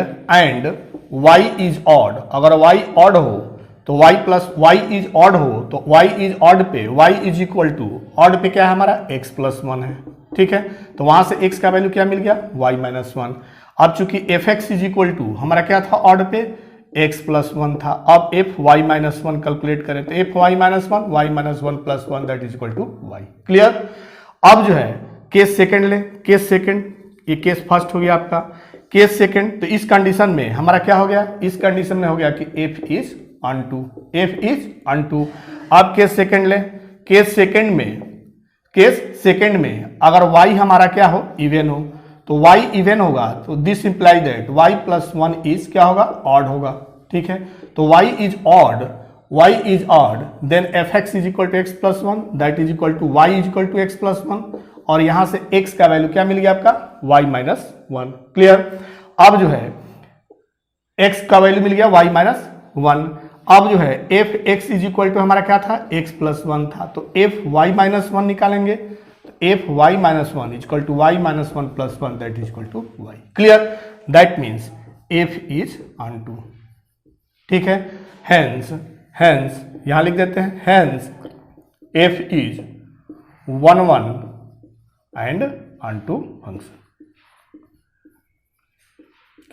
y इज ऑड, अगर y ऑड हो तो y plus y is odd हो तो y इज ऑड पे y is equal to odd पे क्या है हमारा x प्लस 1 है, ठीक है। तो वहां से x का वैल्यू क्या मिल गया y माइनस 1। अब चूंकि fx इज इक्वल टू हमारा क्या था ऑड पे x प्लस 1 था। अब f y माइनस 1 कैलकुलेट करें तो f y minus 1 y minus 1 plus 1 that is equal to y। Clear. अब जो है केस सेकंड ले, केस सेकंड, ये केस फर्स्ट हो गया आपका। केस सेकंड, तो इस कंडीशन में हमारा क्या हो गया, इस कंडीशन में हो गया कि f is unto, f is unto. अब केस सेकंड ले, केस सेकंड में अगर y हमारा क्या हो इवन हो तो y इवन होगा तो this imply that y plus 1 is क्या होगा ऑड होगा, ठीक है। तो y is odd then fx is equal to x plus 1 that is equal to y is equal to x plus 1 और यहां से x का वैल्यू क्या मिल गया आपका y माइनस 1। क्लियर। अब जो है x का वैल्यू मिल गया y माइनस 1। अब जो है f x is equal to हमारा क्या था x प्लस 1 था तो एफ वाई माइनस 1 निकालेंगे तो f y minus 1 is equal to y minus 1 plus 1 that is equal to y. Clear. That means f is onto, ठीक है। हेंस यहां लिख देते हैं hence f is 1 1 and onto function.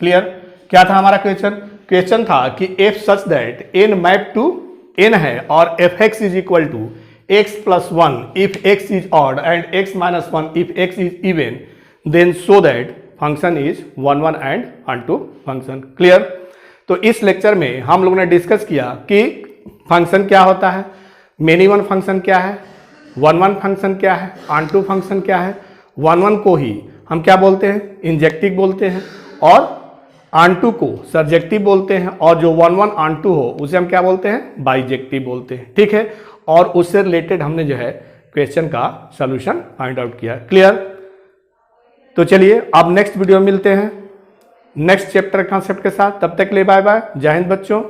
Clear. क्या था हमारा क्वेश्चन था कि f such that n map to n है और fx is equal to x plus 1 if x is odd and x minus 1 if x is even then so that function is 1 1 and onto function. Clear. तो इस लेक्चर में हम लोगों ने डिस्कस किया कि फंक्शन क्या होता है, मेनी वन फंक्शन क्या है, 1 1 फंक्शन क्या है, अनटू फंक्शन क्या है। 1 1 को ही हम क्या बोलते हैं इंजेक्टिव बोलते हैं और आंटू को सर्जेक्टिव बोलते हैं और जो 1 1 आंटू हो उसे हम क्या बोलते हैं बाइजेक्टिव बोलते हैं, ठीक है। और उससे रिलेटेड हमने जो है क्वेश्चन का सॉल्यूशन फाइंड आउट किया। क्लियर। तो चलिए अब नेक्स्ट वीडियो में मिलते हैं नेक्स्ट चैप्टर कॉन्सेप्ट के साथ। तब तक ले बाय बाय, जय हिंद बच्चों।